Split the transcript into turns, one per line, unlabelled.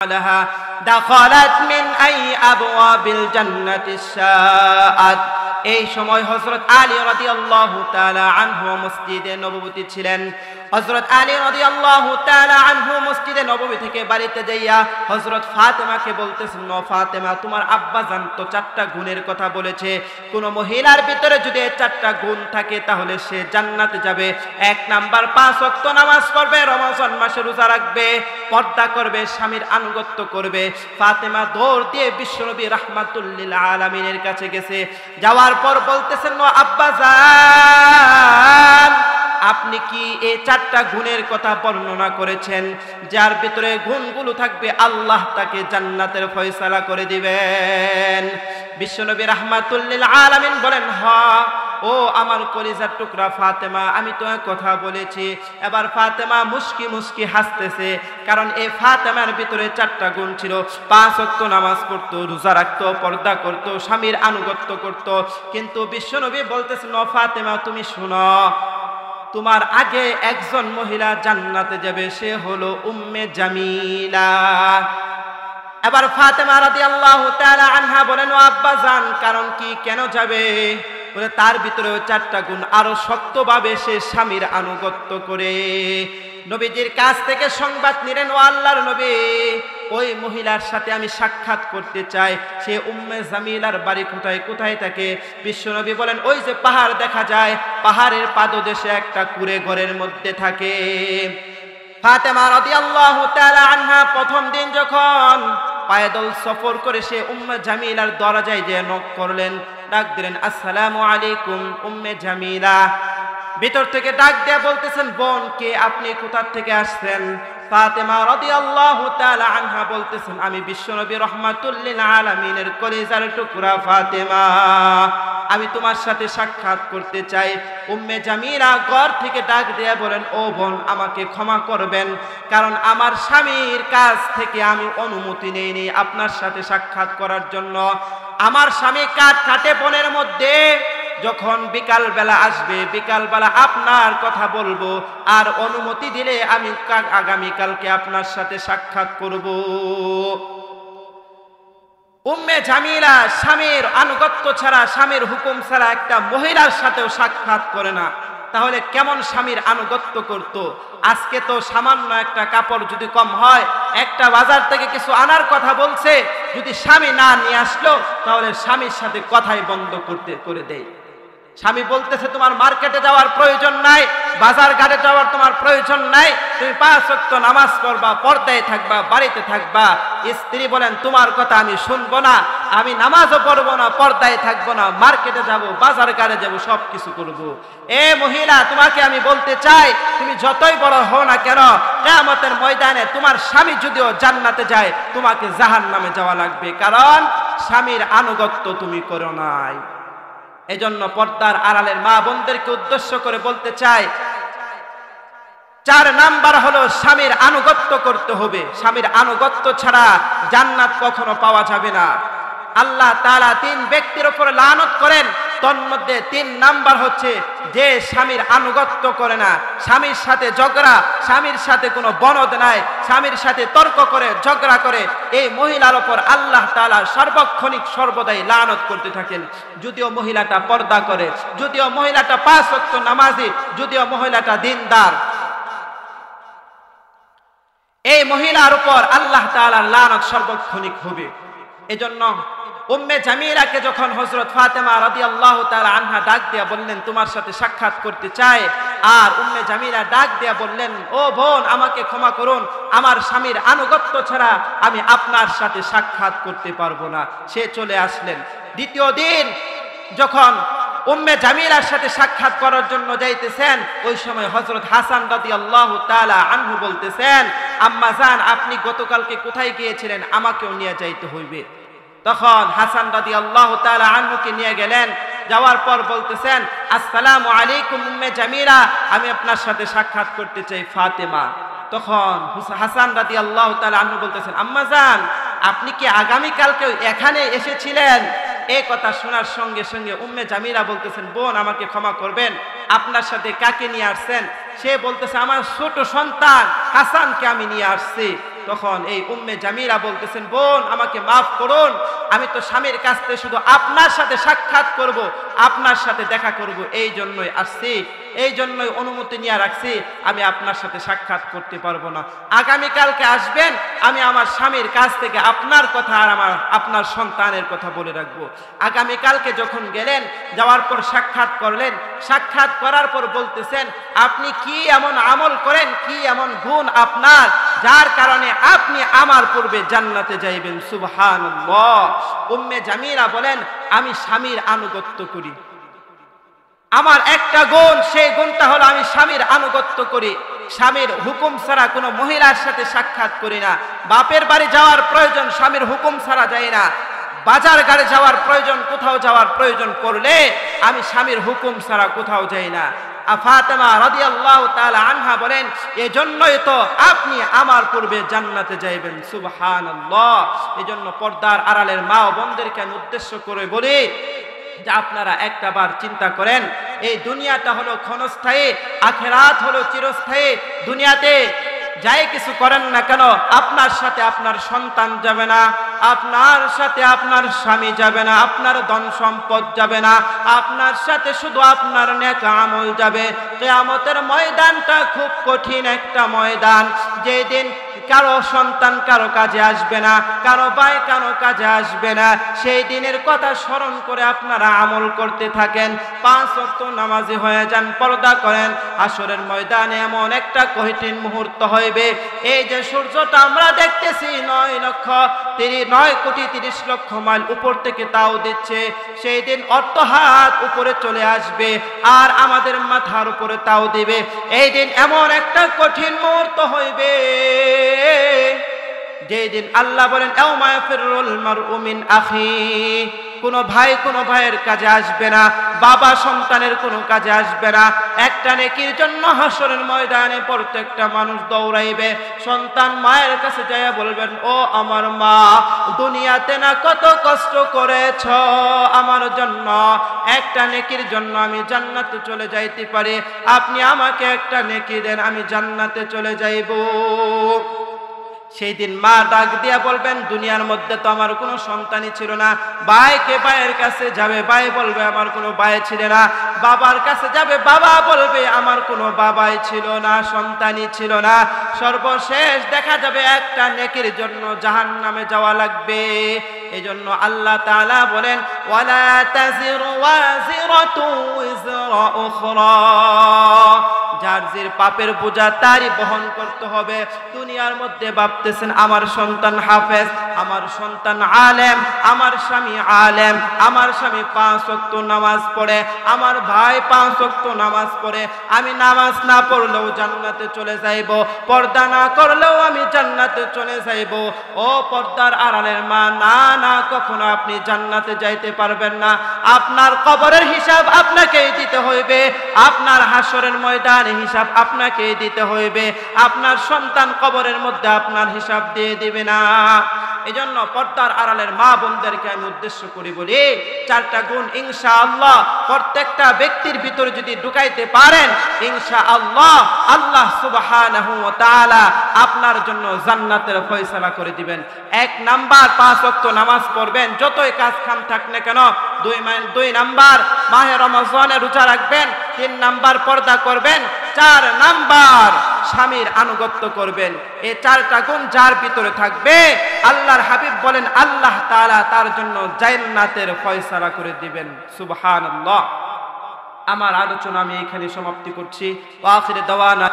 لها دخلت من أي أبواب الجنة شاءت। এই সময় হযরত আলী রাদিয়াল্লাহু তাআলা আনহু মসজিদে নববীতে ছিলেন। হযরত আলী রাদিয়াল্লাহু তাআলা আনহু মসজিদে নববী থেকে বাড়িতে যাইয়া হযরত ফাতেমাকে বলতেছেন, ও ফাতেমা, তোমার আব্বাজান তো 4টা গুণের কথা বলেছে, কোন মহিলার ভিতরে যদি 4টা গুণ থাকে তাহলে সে জান্নাতে যাবে। 1 নাম্বার 5 ওয়াক্ত নামাজ পড়বে, রমজান মাসে রোজা রাখবে, পর্দা করবে, স্বামীর আনুগত্য করবে। ফাতেমা দৌড় দিয়ে বিশ্বনবী রাহমাতুল লিল আলামিনের কাছে গেছে। যাওয়ার পর বলতেছেন, ও আব্বাজান, আপনি কি এই 4টা গুণের কথা বর্ণনা করেছেন, যার ভিতরে গুণগুলো থাকবে আল্লাহ তাকে জান্নাতের ফয়সালা করে দিবেন? বিশ্বনবী রাহমাতুল লিল আলামিন বলেন, হ্যাঁ ও আমার কলিজার টুকরা ফাতেমা, আমি তো কথা বলেছি। এবার ফাতেমা মুস্কি মুস্কি হাসতেছে, কারণ এই ফাতেমার ভিতরে 4টা গুণ ছিল। 5 ওয়াক্ত নামাজ পড়তো, রোজা রাখতো, পর্দা করতো, স্বামীর আনুগত্য করতো। কিন্তু বিশ্বনবী বলতেছেন, ও ফাতেমা, তুমি শুনো, তোমার আগে একজন মহিলা জান্নাতে যাবে, সে হলো উম্মে জামিলা। এবার ফাতেমা রাদিয়াল্লাহু তাআলা আনহা বলেন, ও আব্বাজান, কারণ কি, কেন যাবে? বলে তার ভিতরে 4টা গুণ, আরো শক্তভাবে সে স্বামীর আনুগত্য করে। নবীজির কাছ থেকে সংবাদ নিলেন, ও আল্লাহর নবী, ওই মহিলার সাথে আমি সাক্ষাৎ করতে চাই। সে উম্মে জামিলার বাড়ি কোথায় কোথায় থাকে? বিশ্বনবী বলেন, ওই যে পাহাড় দেখা যায়, পাহাড়ের পাদদেশে একটা কুঁড়ে ঘরের মধ্যে থাকে। ফাতেমা রাদিয়াল্লাহু তাআলা আনহা প্রথম দিন যখন পায়দল সফর করে সে উম্মে জামিলার দরজায় যে নক করলেন, ডাক দিলেন, আসসালামু আলাইকুম উম্মে জামিলা। ভিতর থেকে ডাক দিয়ে বলতেছেন, বোন, কে আপনি, কোথা থেকে আসছেন? ফাতেমা রাদিয়াল্লাহু তাআলা আনহা বলতেছেন, আমি বিশ্বনবী রাহমাতুল লিল আলামিনের কলিজার টুকরা ফাতেমা, আমি তোমার সাথে সাক্ষাৎ করতে চাই। উম্মে জামিলা ঘর থেকে ডাক দিয়ে বলেন, ও বোন, আমাকে ক্ষমা করবেন, কারণ আমার স্বামীর কাছ থেকে আমি অনুমতি নেইনি আপনার সাথে সাক্ষাৎ করার জন্য। আমার স্বামী কাটে বনের মধ্যে, যখন বিকাল বেলা আসবে, বিকাল বেলা আপনার কথা বলবো, আর অনুমতি দিলে আমি আগামীকালকে আপনার সাথে সাক্ষাৎ করব। উম্মে জামিলা স্বামীর আনুগত্য ছাড়া, স্বামীর হুকুম ছাড়া একটা মহিলার সাথেও সাক্ষাৎ করে না। তাহলে কেমন স্বামীর আনুগত্য করত? আজকে তো সামান্য একটা কাপড় যদি কম হয়, একটা বাজার থেকে কিছু আনার কথা বলছে, যদি স্বামী না নিয়ে আসলো, তাহলে স্বামীর সাথে কথাই বন্ধ করে দেয়। স্বামী বলতেছে, তোমার মার্কেটে যাওয়ার প্রয়োজন নাই, বাজার ঘাটে যাওয়ার তোমার প্রয়োজন নাই, তুমি 5 ওয়াক্ত নামাজ পড়বা, পর্দায় থাকবা, বাড়িতে থাকবা। স্ত্রী বলেন, তোমার কথা আমি শুনবো না, আমি নামাজও পড়বো না, পর্দায় থাকবো না, মার্কেটে যাব, বাজার ঘাটে যাব, সব কিছু করবো। এ মহিলা, তোমাকে আমি বলতে চাই, তুমি যতই বড় হও না কেন, কিয়ামতের ময়দানে তোমার স্বামী যদিও জান্নাতে যায়, তোমাকে জাহান্নামে যাওয়া লাগবে, কারণ স্বামীর আনুগত্য তুমি করো নাই। এজন্য পর্দার আড়ালের মা বোনদেরকে উদ্দেশ্য করে বলতে চাই, 4 নাম্বার হলো স্বামীর আনুগত্য করতে হবে। স্বামীর আনুগত্য ছাড়া জান্নাত কখনো পাওয়া যাবে না। আল্লাহ তাআলা 3 ব্যক্তির উপর লানত করেন, তন্মধ্যে 3 নাম্বার হচ্ছে যে স্বামীর আনুগত্য করে না, স্বামীর সাথে ঝগড়া, স্বামীর সাথে কোনো বনদ নাই, স্বামীর সাথে তর্ক করে, ঝগড়া করে, এই মহিলার উপর আল্লাহ তাআলা সর্বক্ষণিক সর্বদাই লানত করতে থাকেন। যদিও মহিলাটা পর্দা করে, যদিও মহিলাটা 5 ওয়াক্ত নামাজি, যদিও মহিলাটা দিনদার, এই মহিলার উপর আল্লাহ তাআলার লানত সর্বক্ষণিক হবে। এজন্য উম্মে জামিলাকে যখন হযরত ফাতেমা রাদিয়াল্লাহু তাআলা আনহা ডাক দিয়া বললেন, তোমার সাথে সাক্ষাৎ করতে চাই, আর উম্মে জামিলা ডাক দিয়া বললেন, ও বোন, আমাকে ক্ষমা করুন, আমার স্বামীর আনুগত্য ছাড়া আমি আপনার সাথে সাক্ষাৎ করতে পারবো না। সে চলে আসলেন। দ্বিতীয় দিন যখন উম্মে জামিলার সাথে সাক্ষাৎ করার জন্য যাইতেছেন, ওই সময় হযরত হাসান রাদিয়াল্লাহু তাআলা আনহু বলতেছেন, আম্মা জান, আপনি গতকালকে কোথায় গিয়েছিলেন? আমাকেও নিয়ে যাইতে হইবে। তখন হাসান রাদিয়াল্লাহু তাআলা আনহুকে নিয়ে গেলেন। যাওয়ার পর বলতেছেন, আসসালামু আলাইকুম উম্মে জামিলা, আমি আপনার সাথে সাক্ষাৎ করতে চাই ফাতেমা। তখন হাসান রাদিয়াল্লাহু তাআলা আনহু বলতেছেন, আম্মা জান, আপনি কি আগামীকালকে এখানে এসেছিলেন? এই কথা শোনার সঙ্গে সঙ্গে উম্মে জামিলা বলতেছেন, বোন, আমাকে ক্ষমা করবেন, আপনার সাথে কাকে নিয়ে আসছেন? সে বলতেছে, আমার ছোট সন্তান হাসানকে আমি নিয়ে আসছি। তখন এই উম্মে জামিলা বলতেছেন, বোন আমাকে মাফ করুন, আমি তো স্বামীর কাছ থেকে শুধু আপনার সাথে সাক্ষাৎ করব, আপনার সাথে দেখা করব, এই জন্যই আসছি, এই জন্যই অনুমতি নিয়ে রাখছি, আমি আপনার সাথে সাক্ষাৎ করতে পারবো না। আগামীকালকে আসবেন, আমি আমার স্বামীর কাছ থেকে আপনার কথা আর আপনার সন্তানের কথা বলে রাখবো। আগামীকালকে যখন গেলেন, যাওয়ার পর সাক্ষাৎ করলেন, সাক্ষাৎ করার পর বলতেছেন, আপনি কি এমন আমল করেন, কি এমন গুণ আপনার, যার কারণে আপনি আমার পূর্বে জান্নাতে যাইবেন? সুবহানাল্লাহ। উম্মে জামিলা বলেন, আমি স্বামীর আনুগত্য করি। আমার একটা গুণ, সেই গুণটা হলো আমি স্বামীর আনুগত্য করি। স্বামীর হুকুম ছাড়া কোনো মহিলার সাথে সাক্ষাৎ করি না। বাপের বাড়ি যাওয়ার প্রয়োজন স্বামীর হুকুম ছাড়া যাই না। বাজার ঘাটে যাওয়ার প্রয়োজন, কোথাও যাওয়ার প্রয়োজন পড়লে আমি স্বামীর হুকুম ছাড়া কোথাও যাই না। ফাতেমা রাদিয়াল্লাহু তাআলা আনহা বলেন, এজন্যই তো আপনি আমার পূর্বে জান্নাতে যাইবেন। সুবহানাল্লাহ। এজন্য পর্দার আড়ালের মা ও বোনদেরকে আমি উদ্দেশ্য করে বলি যে আপনারা একটাবার চিন্তা করেন, এই দুনিয়াটা হলো ক্ষণস্থায়ী, আখিরাত হলো চিরস্থায়ী। দুনিয়াতে যাই কিছু করেন না কেন, আপনার সাথে আপনার সন্তান যাবে না, আপনার সাথে আপনার স্বামী যাবে না, আপনার ধন সম্পদ যাবে না, আপনার সাথে শুধু আপনার নেক আমল যাবে। কিয়ামতের ময়দানটা খুব কঠিন একটা ময়দান, যেদিন কারো সন্তান কারো কাজে আসবে না, কারো ভাই কারো কাজে আসবে না। সেই দিনের কথা স্মরণ করে আপনারা আমল করতে থাকেন, 5 ওয়াক্ত নামাজি হয়ে যান, পর্দা করেন। আসরের ময়দানে এমন একটা কঠিন মুহূর্ত হইবে, এই যে সূর্যটা আমরা দেখতেছি 9 কোটি 30 লক্ষ মাইল উপর থেকে তাও দিচ্ছে, সেই দিন অর্ধ হাত উপরে চলে আসবে আর আমাদের মাথার উপরে তাও দিবে। এই দিন এমন একটা কঠিন মুহূর্ত হইবে, যেদিন আল্লাহ বলেন, ইয়াউমা ইয়াফিরুল মারউ মিন আখি, কোনো ভাই কোনো ভাইয়ের কাজে আসবে না, বাবা সন্তানের কোনো কাজে আসবে না। একটা নেকির জন্য হাসরের ময়দানে প্রত্যেকটা মানুষ দৌড়াইবে। সন্তান মায়ের কাছে যাইয়া বলবেন, ও আমার মা, দুনিয়াতে না কত কষ্ট করেছ আমার জন্য, একটা নেকির জন্য আমি জান্নাতে চলে যাইতে পারি, আপনি আমাকে একটা নেকি দেন, আমি জান্নাতে চলে যাইব। সেই দিন মা ডাক দিয়া বলবেন, দুনিয়ার মধ্যে তো আমার কোনো সন্তানই ছিল না। ভাইকে ভাইয়ের কাছে যাবে, ভাই বলবে আমার কোনো ভাই ছিল না। বাবার কাছে যাবে, বাবা বলবে আমার কোনো বাবাই ছিল না, সন্তানই ছিল না। সর্বশেষ দেখা যাবে একটা নেকির জন্য জাহান্নামে যাওয়া লাগবে। এজন্য আল্লাহ তাআলা বলেন, ওয়ালা তাজিরু ওয়াজিরাতু উযরা উখরা, যার যে পাপের বোঝা তারই বহন করতে হবে। দুনিয়ার মধ্যে ভাবতেছেন আমার সন্তান হাফেজ, আমার সন্তান আলেম, আমার স্বামী আলেম, আমার স্বামী 5 ওয়াক্ত নামাজ পড়ে, আমার ভাই 5 ওয়াক্ত নামাজ পড়ে, আমি নামাজ না পড়লেও জান্নাতে চলে যাইব, পর্দা না করলেও আমি জান্নাতে চলে যাইব। ও পর্দার আড়ালের মা, না না, কখনো আপনি জান্নাতে যাইতে পারবেন না। আপনার কবরের হিসাব আপনাকেই দিতে হইবে, আপনার হাসরের ময়দান হিসাব আপনাকেই দিতে হইবে, আপনার সন্তান কবরের মধ্যে আপনার হিসাব দিয়ে দিবে না। এজন্য পর্দার আড়ালের মা বোনদেরকে আমি উদ্দেশ্য করি বলি, 4টা গুণ ইনশাআল্লাহ প্রত্যেকটা ব্যক্তির ভিতরে যদি ঢুকাইতে পারেন, ইনশাআল্লাহ আল্লাহ সুবহানাহু ওয়া তাআলা আপনার জন্য জান্নাতের ফয়সালা করে দিবেন। 1 নাম্বার 5 ওয়াক্ত নামাজ পড়বেন, যতই কাজ কাম থাক না কেন। 2 নাম্বার মাহে রমজানে রোজা রাখবেন। 3 নাম্বার পর্দা করবেন। 4 নাম্বার স্বামীর আনুগত্য করবেন। এই 4টা গুণ যার ভিতরে থাকবে, আল্লাহর হাবিব বলেন আল্লাহ তাআলা তার জন্য জান্নাতের ফয়সালা করে দিবেন। সুবহানাল্লাহ। আমার আলোচনা আমি এখানে সমাপ্তি করছি। ওয়া আখির দাওয়ানা।